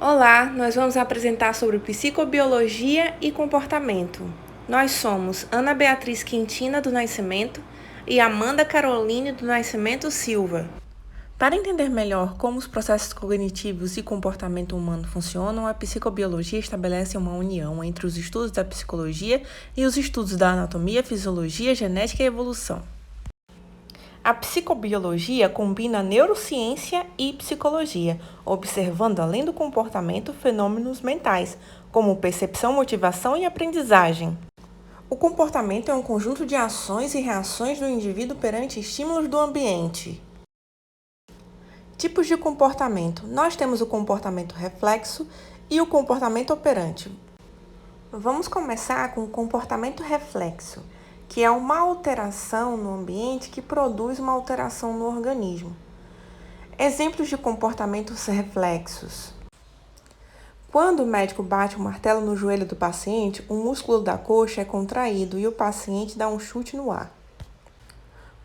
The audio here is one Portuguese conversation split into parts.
Olá, nós vamos apresentar sobre psicobiologia e comportamento. Nós somos Ana Beatriz Quintina do Nascimento e Amanda Caroline do Nascimento Silva. Para entender melhor como os processos cognitivos e comportamento humano funcionam, a psicobiologia estabelece uma união entre os estudos da psicologia e os estudos da anatomia, fisiologia, genética e evolução. A psicobiologia combina neurociência e psicologia, observando além do comportamento fenômenos mentais, como percepção, motivação e aprendizagem. O comportamento é um conjunto de ações e reações do indivíduo perante estímulos do ambiente. Tipos de comportamento. Nós temos o comportamento reflexo e o comportamento operante. Vamos começar com o comportamento reflexo, que é uma alteração no ambiente que produz uma alteração no organismo. Exemplos de comportamentos reflexos. Quando o médico bate o martelo no joelho do paciente, o músculo da coxa é contraído e o paciente dá um chute no ar.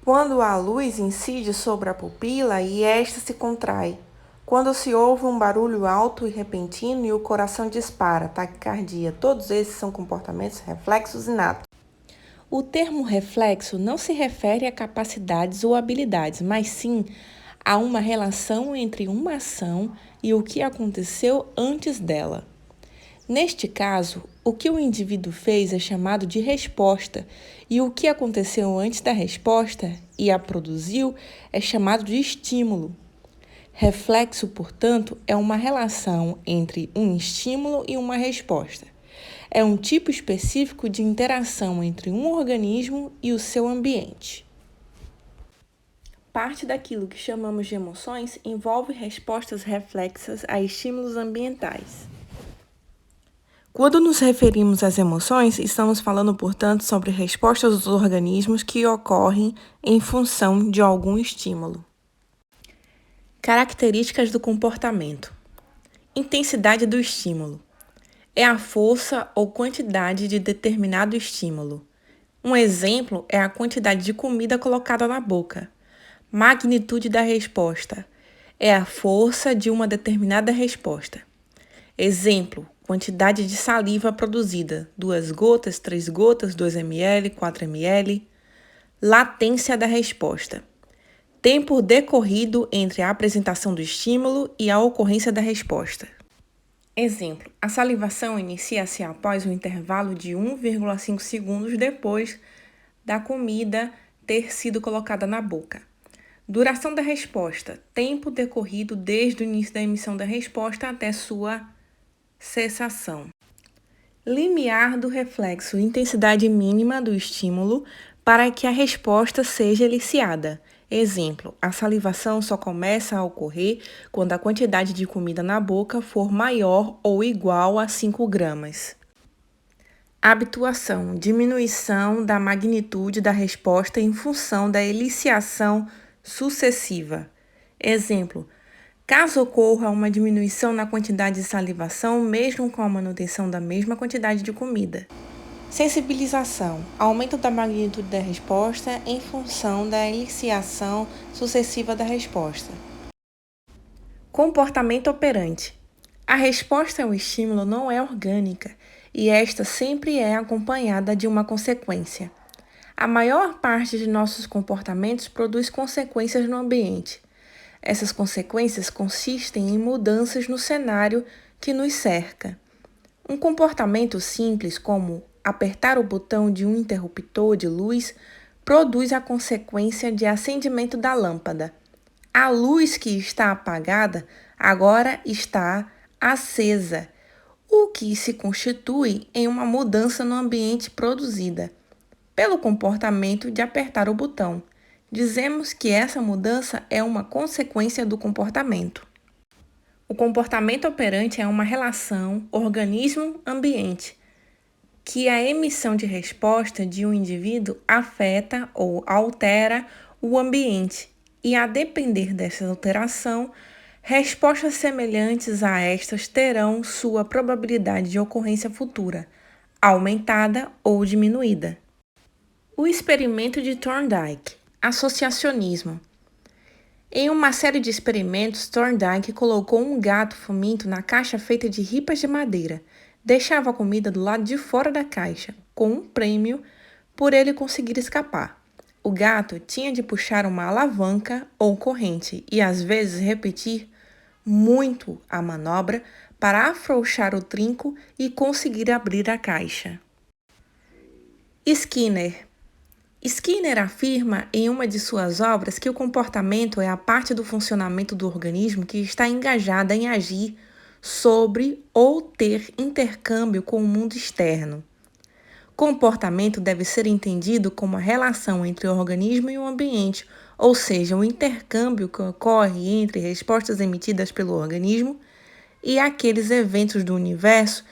Quando a luz incide sobre a pupila e esta se contrai. Quando se ouve um barulho alto e repentino e o coração dispara, taquicardia, todos esses são comportamentos reflexos inatos. O termo reflexo não se refere a capacidades ou habilidades, mas sim a uma relação entre uma ação e o que aconteceu antes dela. Neste caso, o que o indivíduo fez é chamado de resposta, e o que aconteceu antes da resposta e a produziu é chamado de estímulo. Reflexo, portanto, é uma relação entre um estímulo e uma resposta. É um tipo específico de interação entre um organismo e o seu ambiente. Parte daquilo que chamamos de emoções envolve respostas reflexas a estímulos ambientais. Quando nos referimos às emoções, estamos falando, portanto, sobre respostas dos organismos que ocorrem em função de algum estímulo. Características do comportamento. Intensidade do estímulo. É a força ou quantidade de determinado estímulo. Um exemplo é a quantidade de comida colocada na boca. Magnitude da resposta. É a força de uma determinada resposta. Exemplo, quantidade de saliva produzida. 2 gotas, 3 gotas, 2 ml, 4 ml. Latência da resposta. Tempo decorrido entre a apresentação do estímulo e a ocorrência da resposta. Exemplo, a salivação inicia-se após um intervalo de 1,5 segundos depois da comida ter sido colocada na boca. Duração da resposta, tempo decorrido desde o início da emissão da resposta até sua cessação. Limiar do reflexo, intensidade mínima do estímulo para que a resposta seja eliciada. Exemplo, a salivação só começa a ocorrer quando a quantidade de comida na boca for maior ou igual a 5 gramas. Habituação, diminuição da magnitude da resposta em função da eliciação sucessiva. Exemplo, caso ocorra uma diminuição na quantidade de salivação, mesmo com a manutenção da mesma quantidade de comida. Sensibilização, aumento da magnitude da resposta em função da eliciação sucessiva da resposta. Comportamento operante. A resposta ao estímulo não é orgânica e esta sempre é acompanhada de uma consequência. A maior parte de nossos comportamentos produz consequências no ambiente. Essas consequências consistem em mudanças no cenário que nos cerca. Um comportamento simples, como apertar o botão de um interruptor de luz, produz a consequência de acendimento da lâmpada. A luz que está apagada agora está acesa, o que se constitui em uma mudança no ambiente produzida pelo comportamento de apertar o botão. Dizemos que essa mudança é uma consequência do comportamento. O comportamento operante é uma relação organismo-ambiente, que a emissão de resposta de um indivíduo afeta ou altera o ambiente, e a depender dessa alteração, respostas semelhantes a estas terão sua probabilidade de ocorrência futura, aumentada ou diminuída. O experimento de Thorndike, associacionismo. Em uma série de experimentos, Thorndike colocou um gato faminto na caixa feita de ripas de madeira. Deixava a comida do lado de fora da caixa, com um prêmio por ele conseguir escapar. O gato tinha de puxar uma alavanca ou corrente e às vezes repetir muito a manobra para afrouxar o trinco e conseguir abrir a caixa. Skinner afirma em uma de suas obras que o comportamento é a parte do funcionamento do organismo que está engajada em agir sobre ou ter intercâmbio com o mundo externo. Comportamento deve ser entendido como a relação entre o organismo e o ambiente, ou seja, o intercâmbio que ocorre entre respostas emitidas pelo organismo e aqueles eventos do universo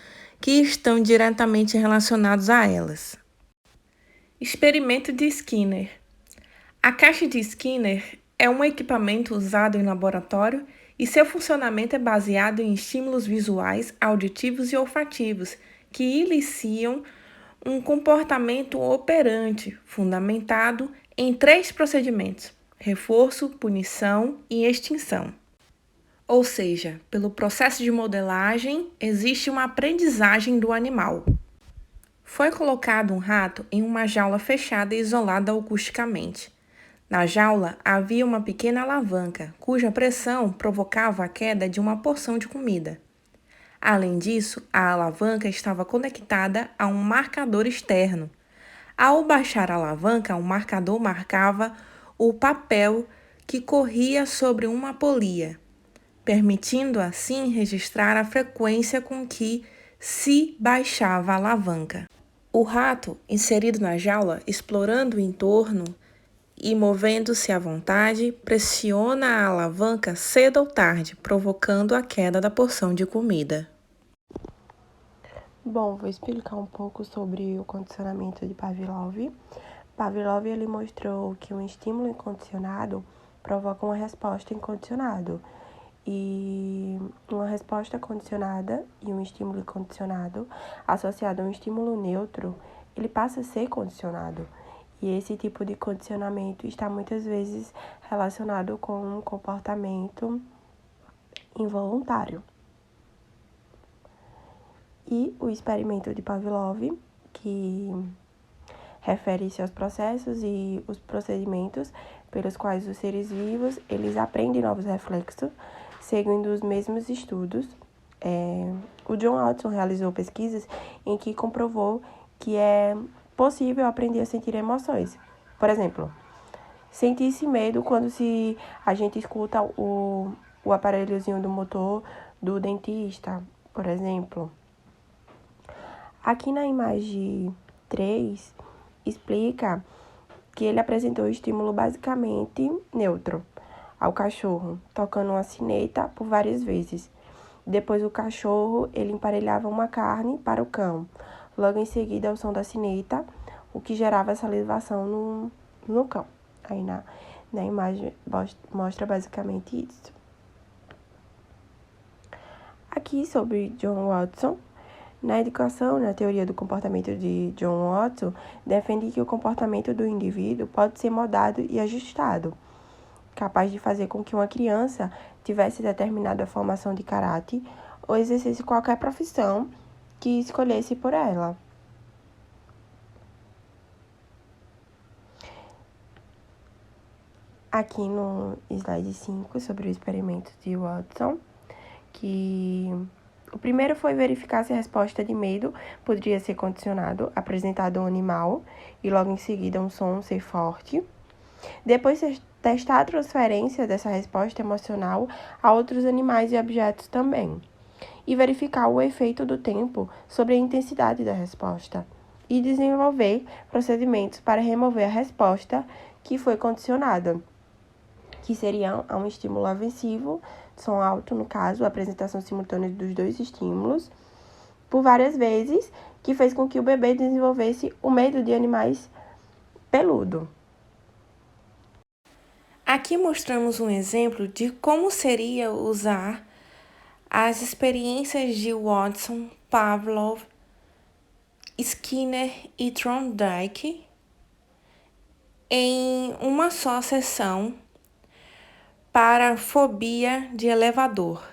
que estão diretamente relacionados a elas. Experimento de Skinner. A caixa de Skinner é um equipamento usado em laboratório e seu funcionamento é baseado em estímulos visuais, auditivos e olfativos que iniciam um comportamento operante fundamentado em 3 procedimentos: reforço, punição e extinção. Ou seja, pelo processo de modelagem, existe uma aprendizagem do animal. Foi colocado um rato em uma jaula fechada e isolada acusticamente. Na jaula havia uma pequena alavanca, cuja pressão provocava a queda de uma porção de comida. Além disso, a alavanca estava conectada a um marcador externo. Ao baixar a alavanca, o marcador marcava o papel que corria sobre uma polia, permitindo assim registrar a frequência com que se baixava a alavanca. O rato, inserido na jaula, explorando o entorno e movendo-se à vontade, pressiona a alavanca cedo ou tarde, provocando a queda da porção de comida. Bom, vou explicar um pouco sobre o condicionamento de Pavlov. Pavlov ele mostrou que um estímulo incondicionado provoca uma resposta incondicionada. E uma resposta condicionada e um estímulo incondicionado associado a um estímulo neutro, ele passa a ser condicionado. E esse tipo de condicionamento está muitas vezes relacionado com um comportamento involuntário. E o experimento de Pavlov, que refere-se aos processos e os procedimentos pelos quais os seres vivos eles aprendem novos reflexos, seguindo os mesmos estudos. O John Watson realizou pesquisas em que comprovou que é possível aprender a sentir emoções. Por exemplo, sentir-se medo quando a gente escuta o aparelhozinho do motor do dentista, por exemplo. Aqui na imagem 3, explica que ele apresentou o estímulo basicamente neutro ao cachorro, tocando uma sineta por várias vezes. Depois o cachorro, ele emparelhava uma carne para o cão. Logo em seguida, o som da sineta, o que gerava salivação no cão. Aí na imagem mostra basicamente isso. Aqui sobre John Watson. Na educação, na teoria do comportamento de John Watson, defende que o comportamento do indivíduo pode ser moldado e ajustado, capaz de fazer com que uma criança tivesse determinada formação de caráter ou exercesse qualquer profissão que escolhesse por ela. Aqui no slide 5, sobre o experimento de Watson, que o primeiro foi verificar se a resposta de medo poderia ser condicionado, apresentado ao animal, e logo em seguida um som ser forte. Depois, testar a transferência dessa resposta emocional a outros animais e objetos também. E verificar o efeito do tempo sobre a intensidade da resposta. E desenvolver procedimentos para remover a resposta que foi condicionada, que seria um estímulo aversivo, som alto, no caso, a apresentação simultânea dos dois estímulos, por várias vezes, que fez com que o bebê desenvolvesse o medo de animais peludos. Aqui mostramos um exemplo de como seria usar as experiências de Watson, Pavlov, Skinner e Thorndike em uma só sessão para fobia de elevador.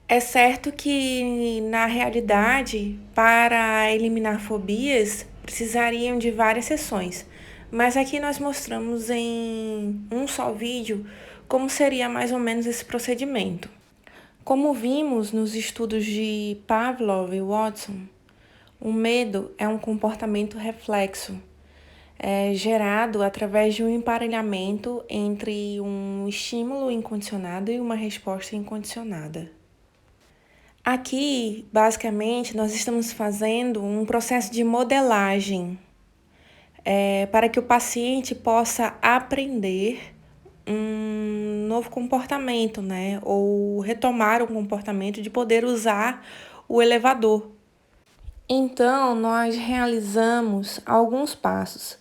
É certo que, na realidade, para eliminar fobias, precisariam de várias sessões, mas aqui nós mostramos em um só vídeo como seria mais ou menos esse procedimento. Como vimos nos estudos de Pavlov e Watson, o medo é um comportamento reflexo, gerado através de um emparelhamento entre um estímulo incondicionado e uma resposta incondicionada. Aqui, basicamente, nós estamos fazendo um processo de modelagem para que o paciente possa aprender um novo comportamento, né? Ou retomar o comportamento de poder usar o elevador. Então, nós realizamos alguns passos.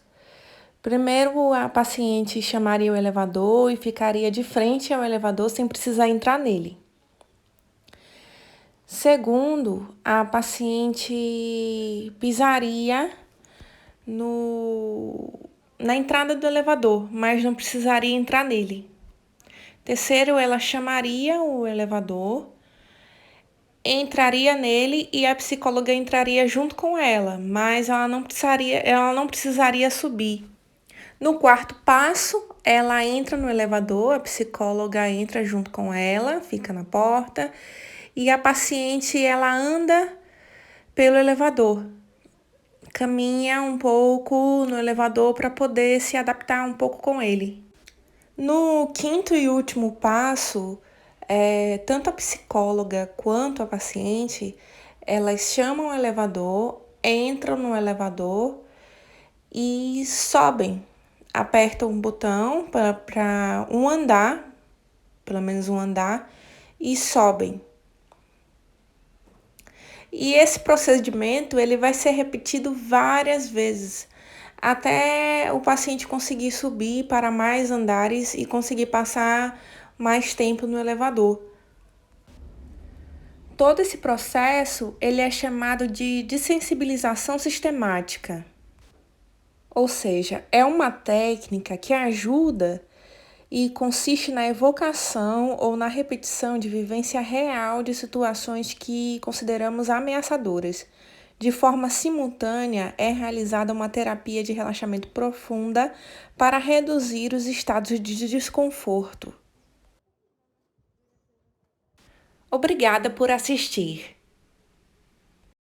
Primeiro, a paciente chamaria o elevador e ficaria de frente ao elevador sem precisar entrar nele. Segundo, a paciente pisaria na entrada do elevador, mas não precisaria entrar nele. Terceiro, ela chamaria o elevador, entraria nele e a psicóloga entraria junto com ela, mas ela não precisaria subir. No quarto passo, ela entra no elevador, a psicóloga entra junto com ela, fica na porta, e a paciente ela anda pelo elevador. Caminha um pouco no elevador para poder se adaptar um pouco com ele. No quinto e último passo, tanto a psicóloga quanto a paciente, elas chamam o elevador, entram no elevador e sobem. Apertam um botão para um andar, pelo menos um andar, e sobem. E esse procedimento ele vai ser repetido várias vezes, até o paciente conseguir subir para mais andares e conseguir passar mais tempo no elevador. Todo esse processo ele é chamado de dessensibilização sistemática. Ou seja, é uma técnica que ajuda e consiste na evocação ou na repetição de vivência real de situações que consideramos ameaçadoras. De forma simultânea, é realizada uma terapia de relaxamento profunda para reduzir os estados de desconforto. Obrigada por assistir.